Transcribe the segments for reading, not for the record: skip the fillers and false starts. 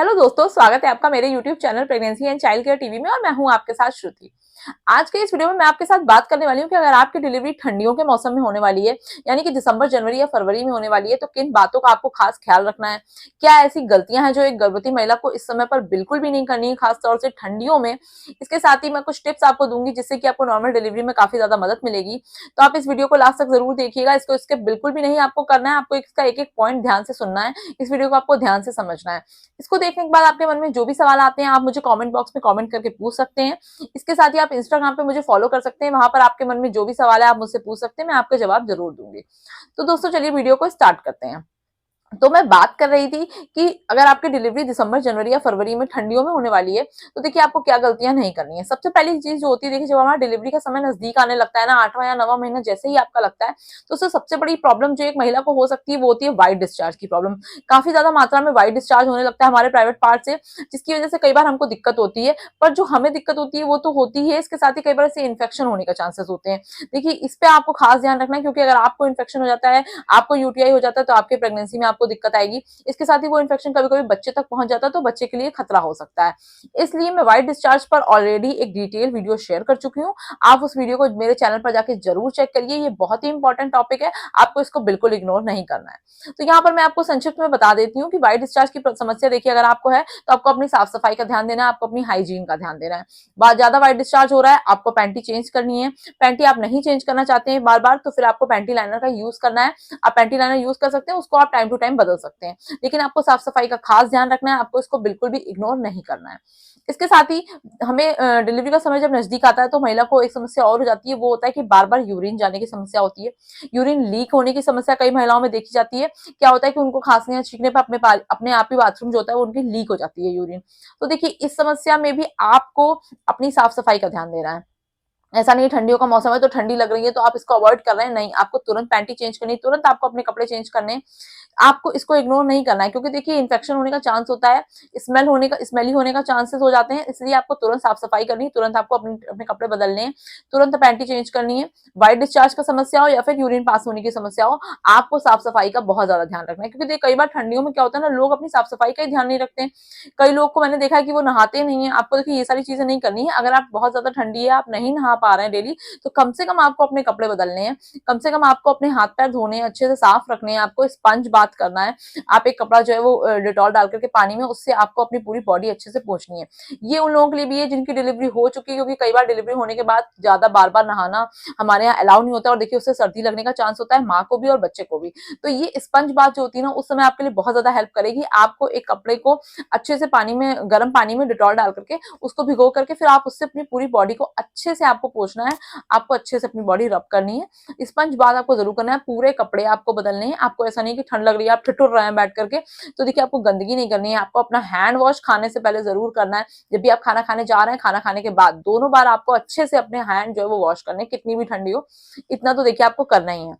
Hello दोस्तों, स्वागत है आपका मेरे YouTube channel pregnancy and child care TV में। और मैं हूं आपके साथ श्रुति। आज के इस वीडियो में मैं आपके साथ बात करने वाली हूं कि अगर आपकी डिलीवरी ठंडियों के मौसम में होने वाली है, यानी कि दिसंबर, जनवरी या फरवरी में होने वाली है, तो किन बातों का आपको खास ख्याल रखना है। क्या ऐसी गलतियां हैं जो एक गर्भवती महिला को इस समय पर बिल्कुल भी नहीं करनी है, खासतौर से ठंडियों में। इसके साथ ही मैं कुछ टिप्स आपको दूंगी जिससे कि आपको नॉर्मल डिलीवरी में काफी ज्यादा मदद मिलेगी। तो आप इस वीडियो को लास्ट तक जरूर देखिएगा। इसको इसके बिल्कुल भी नहीं आपको करना है, आपको इसका एक एक पॉइंट ध्यान से सुनना है। इस वीडियो को आपको ध्यान से समझना है। इसको देखने के बाद आपके मन में जो भी सवाल आते हैं आप मुझे कमेंट बॉक्स में कमेंट करके पूछ सकते हैं। इसके साथ ही आप इंस्टाग्राम पे मुझे फॉलो कर सकते हैं, वहां पर आपके मन में जो भी सवाल है आप मुझसे पूछ सकते हैं, मैं आपका जवाब जरूर दूंगी। तो दोस्तों चलिए वीडियो को स्टार्ट करते हैं। तो मैं बात कर रही थी कि अगर आपकी डिलीवरी दिसंबर, जनवरी या फरवरी में ठंडियों में होने वाली है, तो देखिए आपको क्या गलतियां नहीं करनी है। सबसे पहली चीज जो होती है, देखिए जब हमारा डिलीवरी का समय नजदीक आने लगता है ना, 8वां या 9वां महीना जैसे ही आपका लगता है, तो उससे सबसे बड़ी प्रॉब्लम जो एक महिला को हो सकती है वो होती है वाइट डिस्चार्ज की प्रॉब्लम। काफी ज्यादा मात्रा में वाइट डिस्चार्ज होने लगता है हमारे प्राइवेट पार्ट से, जिसकी वजह से कई बार हमको दिक्कत होती है। पर जो हमें दिक्कत होती है वो तो होती है, इसके साथ ही कई बार इससे इन्फेक्शन होने का चांसेस होते हैं। देखिए इस पे आपको खास ध्यान रखना है, क्योंकि अगर आपको इन्फेक्शन हो जाता है, आपको यूटीआई हो जाता है, तो आपके प्रेगनेंसी में आपको दिक्कत आएगी। इसके साथ ही वो इन्फेक्शन कभी-कभी बच्चे तक पहुंच जाता है, तो बच्चे के लिए खतरा हो सकता है। इसलिए मैं व्हाइट डिस्चार्ज पर ऑलरेडी एक डिटेल वीडियो शेयर कर चुकी हूँ। आप उस वीडियो को मेरे चैनल पर जाके जरूर चेक करिए। ये बहुत ही इंपॉर्टेंट टॉपिक है, आपको इसको बिल्कुल इग्नोर नहीं करना है। तो यहाँ पर मैं आपको संक्षिप्त में बता देती हूँ कि व्हाइट डिस्चार्ज की समस्या देखिए अगर आपको है, तो आपको अपनी साफ सफाई का ध्यान देना है, आपको अपनी हाइजीन का ध्यान देना है। बहुत ज्यादा व्हाइट डिस्चार्ज हो रहा है, आपको पैंटी चेंज करनी है। पैंटी आप नहीं चेंज करना चाहते हैं बार बार, तो फिर आपको पैंटी लाइनर का यूज करना है। आप पैंटी लाइनर यूज कर सकते हैं, उसको आप टाइम टू टाइम बदल सकते हैं, लेकिन आपको साफ सफाई का खास ध्यान रखना है। आपको इसको बिल्कुल भी इग्नोर नहीं करना है। इसके साथ ही हमें डिलीवरी का समय जब नजदीक आता है, तो महिला को एक समस्या और हो जाती है, वो होता है कि बार बार यूरिन जाने की समस्या होती है। यूरिन लीक होने की समस्या कई महिलाओं में देखी जाती है। क्या होता है कि उनको खांसने या छींकने पर अपने आप ही बाथरूम जो होता है वो उनकी लीक हो जाती है यूरिन। तो देखिए इस समस्या में भी आपको अपनी साफ सफाई का ध्यान देना है। ऐसा नहीं है ठंडियों का मौसम है तो ठंडी लग रही है तो आप इसको अवॉइड कर रहे हैं, नहीं, आपको तुरंत पैंटी चेंज करनी है, तुरंत आपको अपने कपड़े चेंज करने हैं। आपको इसको इग्नोर नहीं करना है, क्योंकि देखिए इन्फेक्शन होने का चांस होता है, स्मेली होने का चांसेस हो जाते हैं। इसलिए आपको तुरंत साफ सफाई करनी है, तुरंत आपको अपने अपने कपड़े बदलने हैं, तुरंत पैंटी चेंज करनी है। व्हाइट डिस्चार्ज का समस्या हो या फिर यूरिन पास होने की समस्या हो, आपको साफ सफाई का बहुत ज्यादा ध्यान रखना है। क्योंकि कई बार ठंडियों में क्या होता है ना, लोग अपनी साफ सफाई का ही ध्यान नहीं रखते हैं। कई लोग को मैंने देखा है कि वो नहाते नहीं है। आपको देखिए ये सारी चीजें नहीं करनी है। अगर आप बहुत ज्यादा ठंडी है, आप नहीं नहा पा रहे हैं डेली, तो कम से कम आपको अपने कपड़े बदलने हैं, कम से कम आपको अपने हाथ पैर धोने हैं, अच्छे से साफ रखने हैं, आपको स्पंज बात करना है। आप एक कपड़ा जो है वो डिटॉल डाल करके पानी में, उससे आपको अपनी पूरी बॉडी अच्छे से पोंछनी है। ये उन लोगों के लिए भी है जिनकी डिलीवरी हो चुकी है, क्योंकि कई बार डिलीवरी होने के बाद ज्यादा बार बार नहाना हमारे यहाँ अलाउ नहीं होता, और देखिए उससे सर्दी लगने का चांस होता है माँ को भी और बच्चे को भी। तो ये स्पंज बात जो होती है ना, उस समय आपके लिए बहुत ज्यादा हेल्प करेगी। आपको एक कपड़े को अच्छे से पानी में, गर्म पानी में डिटॉल डाल करके उसको भिगो करके फिर आप उससे अपनी पूरी बॉडी को अच्छे से आपको पोंछना है। आपको अच्छे से अपनी बॉडी रब करनी है। स्पंज बात आपको जरूर करना है। पूरे कपड़े आपको बदलने हैं। आपको ऐसा नहीं कि ठंड लग रही है आप ठिठुर रहे हैं बैठ करके, तो देखिए आपको गंदगी नहीं करनी है। आपको अपना हैंड वॉश खाने से पहले जरूर करना है। जब भी आप खाना खाने जा रहे हैं, खाना खाने के बाद दोनों बार आपको अच्छे से अपने हैंड जो है वो वॉश करने, कितनी भी ठंडी हो, इतना तो देखिए आपको करना ही है।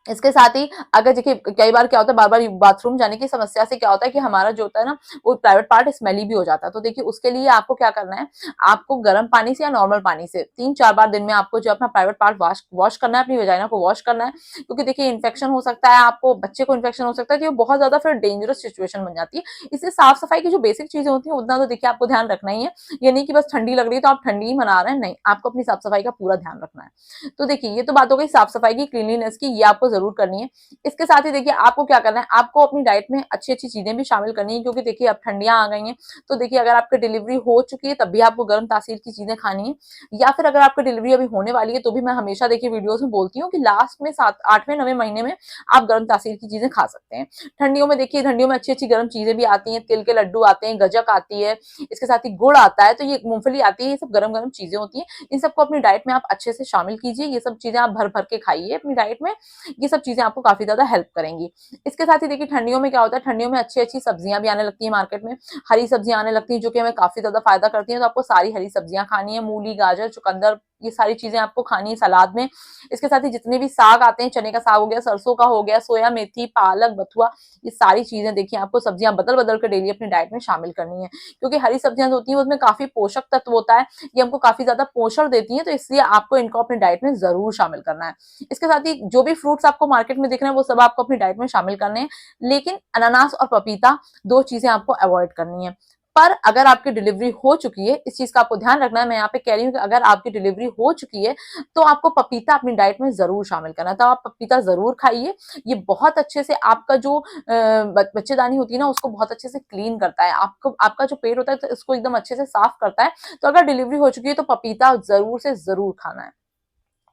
इसके साथ ही अगर देखिए कई बार क्या होता है, बार बार बाथरूम जाने की समस्या से क्या होता है कि हमारा जो होता है ना, वो प्राइवेट पार्ट स्मेली भी हो जाता है। तो देखिए उसके लिए आपको क्या करना है, आपको गर्म पानी से या नॉर्मल पानी से 3-4 बार दिन में आपको जो अपना प्राइवेट पार्ट वॉश करना है, अपनी वजाइना को वॉश करना है। क्योंकि देखिए इन्फेक्शन हो सकता है, आपको बच्चे को इन्फेक्शन हो सकता है, तो बहुत ज्यादा फिर डेंजरस सिचुएशन बन जाती है। इसलिए साफ सफाई की जो बेसिक चीजें होती है उतना तो देखिए आपको ध्यान रखना ही है। ये नहीं कि बस ठंडी लग रही है तो आप ठंडी ही मना रहे हैं, नहीं, आपको अपनी साफ सफाई का पूरा ध्यान रखना है। तो देखिए ये तो बात हो गई साफ सफाई की, क्लीनलीनेस की, ये आपको जरूर करनी है। इसके साथ ही देखिए आपको क्या करना है, आपको अपनी डाइट में अच्छी अच्छी चीजें भी शामिल करनी है। क्योंकि देखिए अब ठंडियां आ गई हैं, तो देखिए अगर आपकी डिलीवरी हो चुकी है तब भी आपको गर्म तासीर की चीजें खानी है, या फिर अगर आपकी डिलीवरी अभी होने वाली है तो भी मैं हमेशा देखिए वीडियोस में बोलती हूँ कि लास्ट में 7, 8वें, 9वें महीने में आप गर्म तासीर की चीजें खा सकते हैं। ठंडियों में देखिए, ठंडियों में अच्छी अच्छी गर्म चीजें भी आती हैं, तिल के लड्डू आते हैं, गजक आती है, इसके साथ ही गुड़ आता है, तो ये मूंगफली आती है, ये सब गर्म गर्म चीजें होती हैं। इन सबको अपनी डाइट में आप अच्छे से शामिल कीजिए। ये सब चीजें आप भर भर के खाइए अपनी डाइट में। ये सब चीजें आपको काफी ज्यादा हेल्प करेंगी। इसके साथ ही देखिए ठंडियों में क्या होता है, ठंडियों में अच्छी अच्छी सब्जियां भी आने लगती है मार्केट में, हरी सब्जियां आने लगती है जो कि हमें काफी ज्यादा फायदा करती है। तो आपको सारी हरी सब्जियां खानी है, मूली, गाजर, चुकंदर, ये सारी चीजें आपको खानी है सलाद में। इसके साथ ही जितने भी साग आते हैं, चने का साग हो गया, सरसों का हो गया, सोया मेथी, पालक, बथुआ, ये सारी चीजें देखिए आपको सब्जियां बदल बदल कर डेली अपनी डाइट में शामिल करनी है, क्योंकि हरी सब्जियां होती हैं उसमें काफी पोषक तत्व होता है, ये हमको काफी ज्यादा पोषण देती है, तो इसलिए आपको इनको अपनी डाइट में जरूर शामिल करना है। इसके साथ ही जो भी फ्रूट्स आपको मार्केट में दिख रहे हैं वो सब आपको अपनी डाइट में शामिल करने हैं, लेकिन अनानास और पपीता दो चीजें आपको अवॉइड करनी है। पर अगर आपकी डिलीवरी हो चुकी है, इस चीज का आपको ध्यान रखना है, मैं यहाँ पे कह रही हूँ कि अगर आपकी डिलीवरी हो चुकी है तो आपको पपीता अपनी डाइट में जरूर शामिल करना है, तो आप पपीता जरूर खाइए। ये बहुत अच्छे से आपका जो बच्चेदानी होती है ना उसको बहुत अच्छे से क्लीन करता है, आपको आपका जो पेट होता है तो इसको एकदम अच्छे से साफ करता है। तो अगर डिलीवरी हो चुकी है तो पपीता जरूर से जरूर खाना है।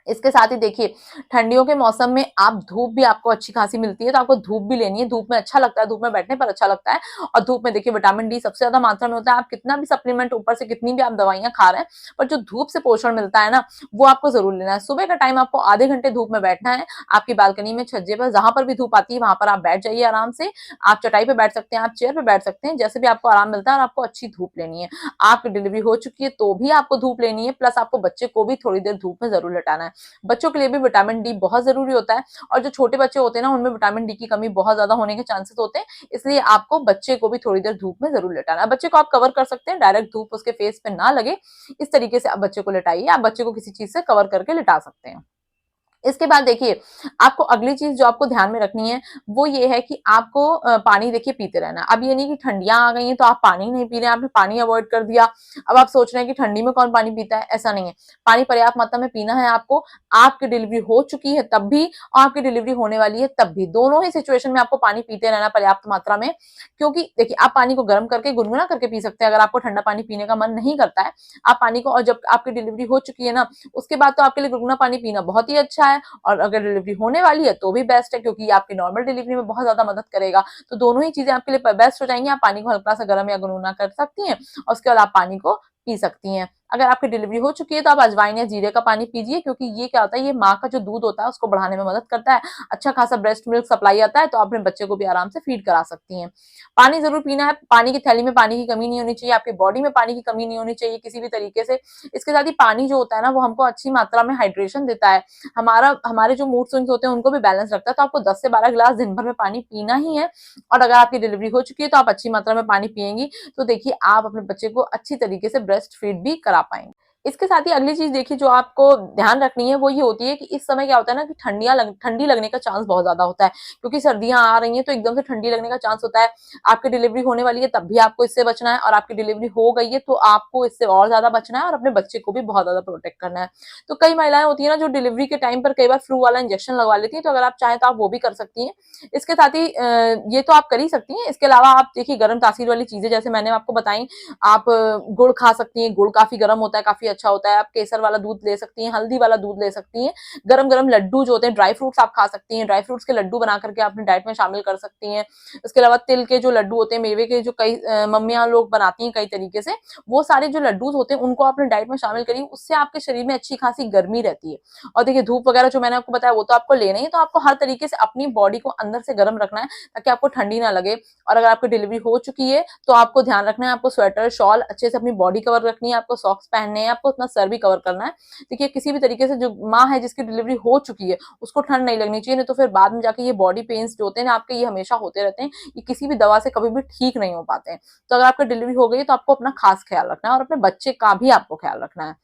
इसके साथ ही देखिए ठंडियों के मौसम में आप धूप भी आपको अच्छी खासी मिलती है, तो आपको धूप भी लेनी है, धूप में अच्छा लगता है, धूप में बैठने पर अच्छा लगता है। और धूप में देखिए विटामिन डी सबसे ज्यादा मात्रा में होता है, आप कितना भी सप्लीमेंट ऊपर से कितनी भी आप दवाइयां खा रहे हैं, पर जो धूप से पोषण मिलता है ना वो आपको जरूर लेना है। सुबह का टाइम आपको आधे घंटे धूप में बैठना है, आपकी बालकनी में, छज्जे पर, जहां पर भी धूप आती है वहां पर आप बैठ जाइए आराम से। आप चटाई पे बैठ सकते हैं, आप चेयर पे बैठ सकते हैं, जैसे भी आपको आराम मिलता है, और आपको अच्छी धूप लेनी है। आपकी डिलीवरी हो चुकी है तो भी आपको धूप लेनी है, प्लस आपको बच्चे को भी थोड़ी देर धूप में जरूर लेटाना है। बच्चों के लिए भी विटामिन डी बहुत जरूरी होता है, और जो छोटे बच्चे होते हैं ना उनमें विटामिन डी की कमी बहुत ज्यादा होने के चांसेस होते हैं, इसलिए आपको बच्चे को भी थोड़ी देर धूप में जरूर लेटाना है। बच्चे को आप कवर कर सकते हैं, डायरेक्ट धूप उसके फेस पे ना लगे इस तरीके से आप बच्चे को लेटाइए, आप बच्चे को किसी चीज से कवर करके लेटा सकते हैं। इसके बाद देखिए आपको अगली चीज जो आपको ध्यान में रखनी है वो ये है कि आपको पानी देखिए पीते रहना है। अब ये नहीं कि ठंडियां आ गई हैं तो आप पानी नहीं पी रहे हैं, आपने पानी अवॉइड कर दिया, अब आप सोच रहे हैं कि ठंडी में कौन पानी पीता है, ऐसा नहीं है। पानी पर्याप्त मात्रा में पीना है आपको, आपकी डिलीवरी हो चुकी है तब भी और आपकी डिलीवरी होने वाली है तब भी, दोनों ही सिचुएशन में आपको पानी पीते रहना पर्याप्त मात्रा में। क्योंकि देखिए आप पानी को गर्म करके गुनगुना करके पी सकते हैं, अगर आपको ठंडा पानी पीने का मन नहीं करता है आप पानी को, और जब आपकी डिलीवरी हो चुकी है ना उसके बाद तो आपके लिए गुनगुना पानी पीना बहुत ही अच्छा है। और अगर डिलीवरी होने वाली है तो भी बेस्ट है, क्योंकि ये आपकी नॉर्मल डिलीवरी में बहुत ज्यादा मदद करेगा। तो दोनों ही चीजें आपके लिए बेस्ट हो जाएंगी। आप पानी को हल्का सा गर्म या गुनगुना कर सकती हैं और उसके बाद आप पानी को पी सकती हैं। अगर आपकी डिलीवरी हो चुकी है तो आप अजवाइन या जीरे का पानी पीजिए, क्योंकि ये क्या होता है, ये माँ का जो दूध होता है उसको बढ़ाने में मदद करता है, अच्छा खासा ब्रेस्ट मिल्क सप्लाई आता है, तो आप अपने बच्चे को भी आराम से फीड करा सकती हैं। पानी जरूर पीना है, पानी की थैली में पानी की कमी नहीं होनी चाहिए, आपकी बॉडी में पानी की कमी नहीं होनी चाहिए किसी भी तरीके से। इसके साथ ही पानी जो होता है ना वो हमको अच्छी मात्रा में हाइड्रेशन देता है, हमारे जो मूड स्विंग्स होते हैं उनको भी बैलेंस रखता है, तो आपको 10 से 12 गिलास दिन भर में पानी पीना ही है। और अगर आपकी डिलीवरी हो चुकी है तो आप अच्छी मात्रा में पानी पिएंगी तो देखिए आप अपने बच्चे को अच्छी तरीके से ब्रेस्ट फीड भी करा पाएंगे। इसके साथ ही अगली चीज देखिए जो आपको ध्यान रखनी है वो ये होती है कि इस समय क्या होता है ना कि ठंडी लगने का चांस बहुत ज्यादा होता है, क्योंकि सर्दियां आ रही हैं तो एकदम से ठंडी लगने का चांस होता है। आपकी डिलीवरी होने वाली है तब भी आपको इससे बचना है, और आपकी डिलीवरी हो गई है तो आपको इससे और ज्यादा बचना है, और अपने बच्चे को भी बहुत ज्यादा प्रोटेक्ट करना है। तो कई महिलाएं होती है ना जो डिलीवरी के टाइम पर कई बार फ्लू वाला इंजेक्शन लगवा लेती है, तो अगर आप चाहें तो आप वो भी कर सकती हैं। इसके साथ ही ये तो आप कर ही सकती हैं, इसके अलावा आप देखिए गर्म तासीर वाली चीजें जैसे मैंने आपको बताई, आप गुड़ खा सकती हैं, गुड़ काफी गर्म होता है, काफी अच्छा होता है। आप केसर वाला दूध ले सकती हैं, हल्दी वाला दूध ले सकती हैं, गरम गरम लड्डू जो होते हैं, ड्राई फ्रूट्स आप खा सकती हैं, ड्राई फ्रूट्स के लड्डू बना करके अपनी डाइट में शामिल कर सकती हैं। इसके अलावा तिल के जो लड्डू होते हैं, मेवे के जो कई मम्मियां लोग बनाती हैं कई तरीके से, वो सारे जो लड्डू होते हैं उनको अपने डाइट में शामिल करिए, उससे आपके शरीर में अच्छी खासी गर्मी रहती है। और देखिए धूप वगैरह जो मैंने आपको बताया वो तो आपको लेना ही, तो आपको हर तरीके से अपनी बॉडी को अंदर से गर्म रखना है ताकि आपको ठंडी ना लगे। और अगर आपकी डिलीवरी हो चुकी है तो आपको ध्यान रखना है, आपको स्वेटर शॉल अच्छे से अपनी बॉडी कवर रखनी है, आपको सॉक्स पहनने हैं, आपको अपना सर भी कवर करना है। देखिए किसी भी तरीके से जो माँ है जिसकी डिलीवरी हो चुकी है उसको ठंड नहीं लगनी चाहिए, नहीं तो फिर बाद में जाके ये बॉडी पेन्स जो होते हैं ना आपके ये हमेशा होते रहते हैं, ये किसी भी दवा से कभी भी ठीक नहीं हो पाते हैं। तो अगर आपकी डिलीवरी हो गई है तो आपको अपना खास ख्याल रखना है और अपने बच्चे का भी आपको ख्याल रखना है।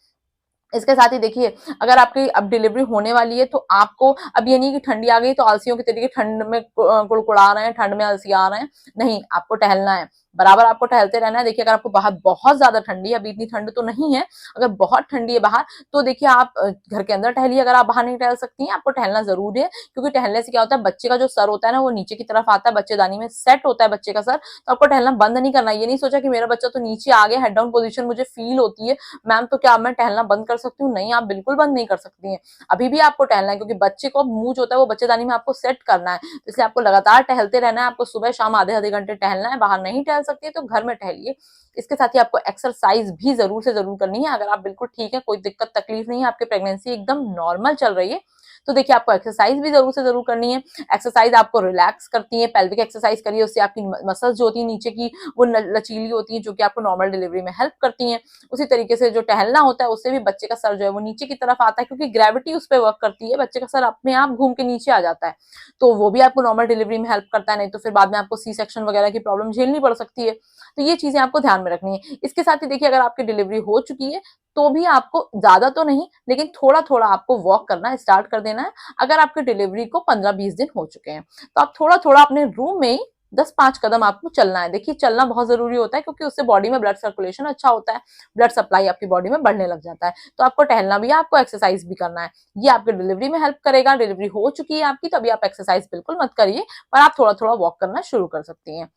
इसके साथ ही देखिए अगर आपकी अब डिलीवरी होने वाली है तो आपको अब ये नहीं कि ठंडी आ गई तो आलसियों के तरीके ठंड में कुड़कुड़ा रहे हैं, ठंड में आलसिया रहे हैं, नहीं, आपको टहलना है, बराबर आपको टहलते रहना है। देखिए अगर आपको बाहर बहुत ज्यादा ठंडी है, अभी इतनी ठंड तो नहीं है, अगर बहुत ठंडी है बाहर तो देखिए आप घर के अंदर टहलिए, अगर आप बाहर नहीं टहल सकती हैं आपको टहलना जरूरी है, क्योंकि टहलने से क्या होता है बच्चे का जो सर होता है ना वो नीचे की तरफ आता है, बच्चेदानी में सेट होता है बच्चे का सर, तो आपको टहलना बंद नहीं करना। ये नहीं सोचा कि मेरा बच्चा तो नीचे आ गया, हेड डाउन पोजीशन मुझे फील होती है मैम, तो क्या मैं टहलना बंद कर सकती हूँ? नहीं, आप बिल्कुल बंद नहीं कर सकती हैं, अभी भी आपको टहलना है, क्योंकि बच्चे को मुंह जो होता है वो बच्चेदानी में आपको सेट करना है, तो इसलिए आपको लगातार टहलते रहना है। आपको सुबह शाम आधे आधे घंटे टहलना है, बाहर नहीं टहल सकती है तो घर में टहलिए। इसके साथ ही आपको एक्सरसाइज भी जरूर से जरूर करनी है। अगर आप बिल्कुल ठीक है, कोई दिक्कत तकलीफ नहीं है, आपकी प्रेगनेंसी एकदम नॉर्मल चल रही है, तो देखिए आपको एक्सरसाइज भी जरूर से जरूर करनी है। एक्सरसाइज आपको रिलैक्स करती है, पेल्विक एक्सरसाइज करिए, उससे आपकी मसल्स जो होती है नीचे की वो लचीली होती है, जो कि आपको नॉर्मल डिलीवरी में हेल्प करती हैं। उसी तरीके से जो टहलना होता है उससे भी बच्चे का सर जो है वो नीचे की तरफ आता है, क्योंकि ग्रेविटी उस पर वर्क करती है, बच्चे का सर अपने आप घूम के नीचे आ जाता है, तो वो भी आपको नॉर्मल डिलीवरी में हेल्प करता है। नहीं तो फिर बाद में आपको सी सेक्शन वगैरह की प्रॉब्लम झेलनी पड़ सकती है। तो ये चीजें आपको ध्यान में रखनी है। इसके साथ ही देखिए, अगर आपकी डिलीवरी हो चुकी है तो भी आपको ज्यादा तो नहीं, लेकिन थोड़ा थोड़ा आपको वॉक करना स्टार्ट कर देना है। अगर आपकी डिलीवरी को 15-20 दिन हो चुके हैं तो आप थोड़ा थोड़ा अपने रूम में ही 10-5 कदम आपको चलना है। देखिए चलना बहुत जरूरी होता है, क्योंकि उससे बॉडी में ब्लड सर्कुलेशन अच्छा होता है, ब्लड सप्लाई आपकी बॉडी में बढ़ने लग जाता है। तो आपको टहलना भी है, आपको एक्सरसाइज भी करना है। ये आपकी डिलीवरी में हेल्प करेगा। डिलीवरी हो चुकी है आपकी, तभी आप एक्सरसाइज बिल्कुल मत करिए, पर आप थोड़ा थोड़ा वॉक करना शुरू कर सकती हैं।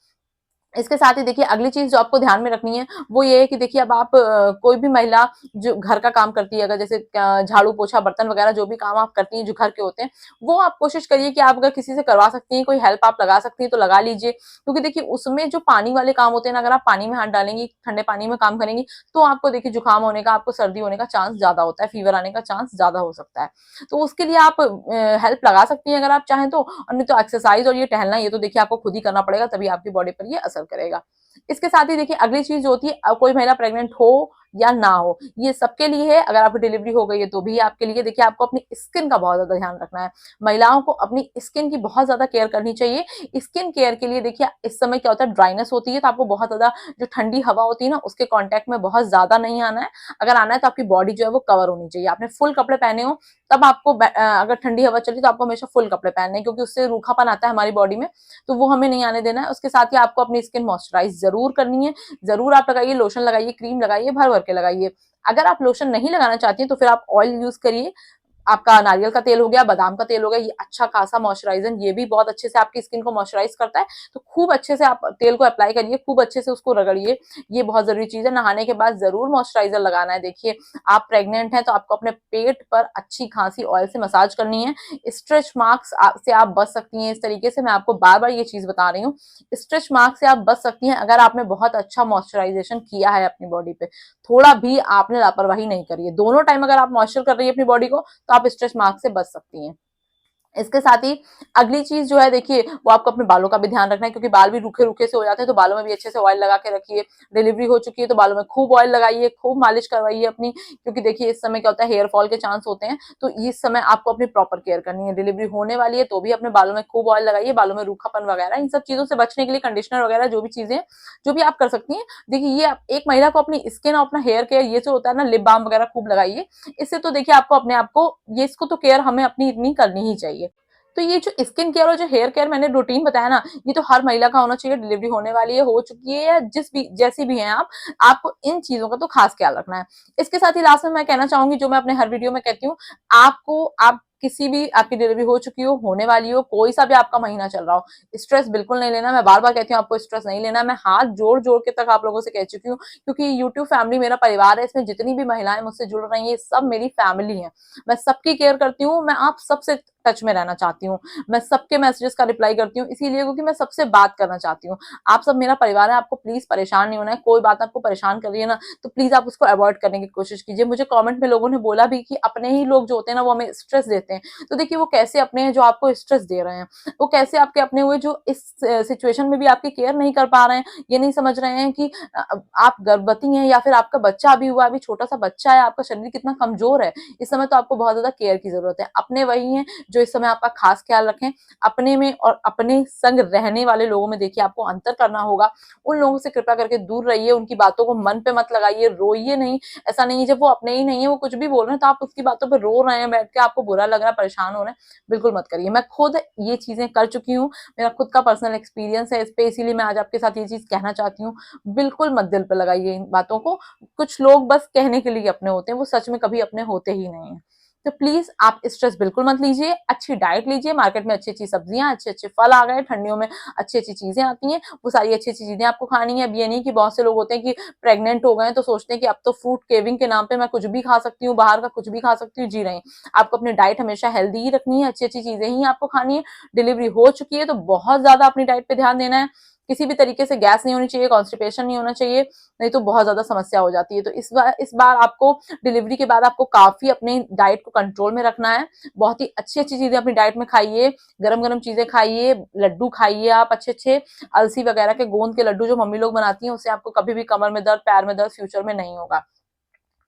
इसके साथ ही देखिए, अगली चीज जो आपको ध्यान में रखनी है वो ये है कि देखिए, अब आप कोई भी महिला जो घर का काम करती है, अगर जैसे झाड़ू पोछा बर्तन वगैरह जो भी काम आप करती हैं जो घर के होते हैं, वो आप कोशिश करिए कि आप अगर किसी से करवा सकती हैं, कोई हेल्प आप लगा सकती हैं तो लगा लीजिए। क्योंकि देखिए उसमें जो पानी वाले काम होते हैं ना, अगर आप पानी में हाथ डालेंगी, ठंडे पानी में काम करेंगी, तो आपको देखिए जुकाम होने का, आपको सर्दी होने का चांस ज्यादा होता है, फीवर आने का चांस ज्यादा हो सकता है। तो उसके लिए आप हेल्प लगा सकती हैं अगर आप चाहें तो। और नहीं तो एक्सरसाइज और ये टहलना, ये तो देखिए आपको खुद ही करना पड़ेगा, तभी आपकी बॉडी पर ये असर करेगा। इसके साथ ही देखिए, अगली चीज जो होती है, कोई महिला प्रेग्नेंट हो या ना हो, ये सबके लिए है। अगर आपकी डिलीवरी हो गई है तो भी आपके लिए। देखिए आपको अपनी स्किन का बहुत ज्यादा ध्यान रखना है। महिलाओं को अपनी स्किन की बहुत ज्यादा केयर करनी चाहिए। स्किन केयर के लिए देखिए, इस समय क्या होता है, ड्राइनेस होती है, तो आपको बहुत ज्यादा जो ठंडी हवा होती है ना, उसके कांटेक्ट में बहुत ज्यादा नहीं आना है। अगर आना है तो आपकी बॉडी जो है वो कवर होनी चाहिए। आपने फुल कपड़े पहने हो तब आपको अगर ठंडी हवा चली तो आपको हमेशा फुल कपड़े पहनने हैं, क्योंकि उससे रूखापन आता है हमारी बॉडी में, तो वो हमें नहीं आने देना है। उसके साथ ही आपको अपनी स्किन मॉइस्चराइज जरूर करनी है। जरूर आप लगाइए, लोशन लगाइए, क्रीम लगाइए, भर भर के लगाइए। अगर आप लोशन नहीं लगाना चाहती हैं तो फिर आप ऑयल यूज करिए। आपका नारियल का तेल हो गया, बादाम का तेल हो गया, ये अच्छा खासा मॉइस्चराइजर, ये भी बहुत अच्छे से आपकी स्किन को मॉइस्चराइज करता है। तो खूब अच्छे से आप तेल को अप्लाई करिए, खूब अच्छे से उसको रगड़िए। ये बहुत जरूरी चीज है। नहाने के बाद जरूर मॉइस्चराइजर लगाना है। देखिए आप प्रेग्नेंट हैं तो आपको अपने पेट पर अच्छी खासी ऑयल से मसाज करनी है। स्ट्रेच मार्क्स से आप बच सकती हैं। इस तरीके से मैं आपको बार बार ये चीज बता रही हूँ, स्ट्रेच मार्क्स से आप बच सकती हैं अगर आपने बहुत अच्छा मॉइस्चराइजेशन किया है अपनी बॉडी पे। थोड़ा भी आपने लापरवाही नहीं करी है। दोनों टाइम अगर आप मॉइस्चर कर रही है अपनी बॉडी को, तो आप स्ट्रेच मार्क से बच सकती हैं। इसके साथ ही अगली चीज जो है, देखिए वो आपको अपने बालों का भी ध्यान रखना है, क्योंकि बाल भी रूखे रूखे से हो जाते हैं, तो बालों में भी अच्छे से ऑयल लगा के रखिए। डिलीवरी हो चुकी है तो बालों में खूब ऑयल लगाइए, खूब मालिश करवाइए अपनी, क्योंकि देखिए इस समय क्या होता है, हेयर फॉल के चांस होते हैं। तो इस समय आपको अपनी प्रॉपर केयर करनी है। डिलीवरी होने वाली है तो भी अपने बालों में खूब ऑयल लगाइए, बालों में रूखापन वगैरह इन सब चीजों से बचने के लिए कंडीशनर वगैरह जो भी चीजें जो भी आप कर सकती हैं। देखिए ये एक महिला को अपनी स्किन और अपना हेयर केयर, ये जो होता है ना, लिप बाम वगैरह खूब लगाइए। इससे तो देखिए आपको अपने आप को, ये इसको तो केयर हमें अपनी इतनी करनी ही चाहिए। तो ये जो स्किन केयर और जो हेयर केयर मैंने रूटीन बताया ना, ये तो हर महिला का होना चाहिए। डिलीवरी होने वाली है, हो चुकी है, या जिस भी जैसी भी हैं आप, आपको इन चीजों का तो खास ख्याल रखना है। इसके साथ ही लास्ट में मैं कहना चाहूंगी, जो मैं अपने हर वीडियो में कहती हूँ, आपको, आप किसी भी, आपकी डिलीवरी हो चुकी हो, होने वाली हो, कोई सा भी आपका महीना चल रहा हो, स्ट्रेस बिल्कुल नहीं लेना। मैं बार बार कहती हूँ आपको स्ट्रेस नहीं लेना। मैं हाथ जोड़ जोड़ के तक आप लोगों से कह चुकी हूँ, क्योंकि यूट्यूब फैमिली मेरा परिवार है। इसमें जितनी भी महिलाएं मुझसे जुड़ रही हैं, सब मेरी फैमिली है। मैं सबकी केयर करती हूँ। मैं आप सबसे टच में रहना चाहती हूँ। मैं सबके मैसेजेस का रिप्लाई करती हूँ, इसीलिए क्योंकि मैं सबसे बात करना चाहती हूँ। आप सब मेरा परिवार है, आपको प्लीज परेशान नहीं होना है। कोई बात आपको परेशान कर रही है ना, तो प्लीज आप उसको अवॉइड करने की कोशिश कीजिए। मुझे कमेंट में लोगों ने बोला भी कि अपने ही लोग जो होते हैं ना, वो हमें स्ट्रेस देते हैं। तो देखिए वो कैसे अपने हैं जो आपको स्ट्रेस दे रहे हैं, वो कैसे आपके अपने हुए जो इस सिचुएशन में भी आपकी केयर नहीं कर पा रहे हैं, ये नहीं समझ रहे हैं कि आप गर्भवती हैं या फिर आपका बच्चा अभी हुआ, अभी छोटा सा बच्चा है, आपका शरीर कितना कमजोर है। इस समय तो आपको बहुत ज्यादा केयर की जरूरत है। अपने वही हैं जो इस समय आपका खास ख्याल रखें। अपने में और अपने संग रहने वाले लोगों में देखिए आपको अंतर करना होगा। उन लोगों से कृपया करके दूर रहिए, उनकी बातों को मन पे मत लगाइए, रोइए नहीं। ऐसा नहीं है जब वो अपने ही नहीं है, वो कुछ भी बोल रहे हैं तो आप उसकी बातों पर रो रहे हैं बैठ के, आपको बुरा लग रहा है, परेशान हो रहे हैं, बिल्कुल मत करिए। मैं खुद ये चीजें कर चुकी हूँ, मेरा खुद का पर्सनल एक्सपीरियंस है इस पे, इसीलिए मैं आज आपके साथ ये चीज कहना चाहती हूँ। बिल्कुल मत दिल पे लगाइए इन बातों को। कुछ लोग बस कहने के लिए अपने होते हैं, वो सच में कभी अपने होते ही नहीं है। तो प्लीज आप स्ट्रेस बिल्कुल मत लीजिए। अच्छी डाइट लीजिए, मार्केट में अच्छी अच्छी सब्जियां, अच्छे अच्छे फल आ गए, ठंडियों में अच्छी अच्छी चीजें आती हैं, वो सारी अच्छी अच्छी चीजें आपको खानी है। अब ये नहीं कि बहुत से लोग होते हैं कि प्रेग्नेंट हो गए तो सोचते हैं कि अब तो फ्रूट केविंग के नाम पे मैं कुछ भी खा सकती हूँ, बाहर का कुछ भी खा सकती हूँ। जी नहीं, आपको अपनी डाइट हमेशा हेल्दी ही रखनी है, अच्छी अच्छी चीजें ही आपको खानी है। डिलीवरी हो चुकी है तो बहुत ज्यादा अपनी डाइट पे ध्यान देना है। किसी भी तरीके से गैस नहीं होनी चाहिए, कॉन्स्टिपेशन नहीं होना चाहिए, नहीं तो बहुत ज्यादा समस्या हो जाती है। तो इस बार आपको डिलीवरी के बाद आपको काफी अपने डाइट को कंट्रोल में रखना है। बहुत ही अच्छी अच्छी चीजें अपनी डाइट में खाइए, गरम गरम चीजें खाइए, लड्डू खाइए आप अच्छे अच्छे, अलसी वगैरह के गोंद के लड्डू जो मम्मी लोग बनाती हैं, उससे आपको कभी भी कमर में दर्द, पैर में दर्द फ्यूचर में नहीं होगा।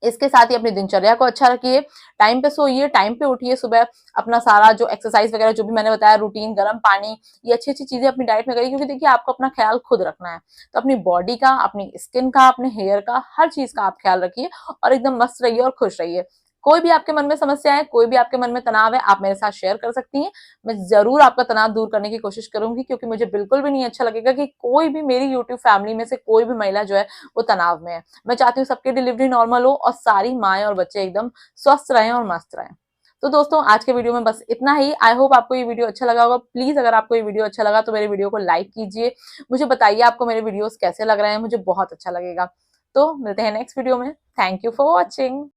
इसके साथ ही अपनी दिनचर्या को अच्छा रखिए, टाइम पे सोइए, टाइम पे उठिए, सुबह अपना सारा जो एक्सरसाइज वगैरह जो भी मैंने बताया, रूटीन, गर्म पानी, ये अच्छी अच्छी चीजें अपनी डाइट में करिए, क्योंकि देखिए आपको अपना ख्याल खुद रखना है। तो अपनी बॉडी का, अपनी स्किन का, अपने हेयर का, हर चीज का आप ख्याल रखिए और एकदम मस्त रहिए और खुश रहिए। कोई भी आपके मन में समस्या है, कोई भी आपके मन में तनाव है, आप मेरे साथ शेयर कर सकती हैं। मैं जरूर आपका तनाव दूर करने की कोशिश करूंगी, क्योंकि मुझे बिल्कुल भी नहीं अच्छा लगेगा कि कोई भी मेरी यूट्यूब फैमिली में से कोई भी महिला जो है वो तनाव में है। मैं चाहती हूँ सबकी डिलीवरी नॉर्मल हो और सारी माएं और बच्चे एकदम स्वस्थ रहें और मस्त रहें। तो दोस्तों आज के वीडियो में बस इतना ही। आई होप आपको ये वीडियो अच्छा लगा होगा। प्लीज अगर आपको ये वीडियो अच्छा लगा तो मेरे वीडियो को लाइक कीजिए, मुझे बताइए आपको मेरे वीडियोस कैसे लग रहे हैं, मुझे बहुत अच्छा लगेगा। तो मिलते हैं नेक्स्ट वीडियो में। Thank you for watching.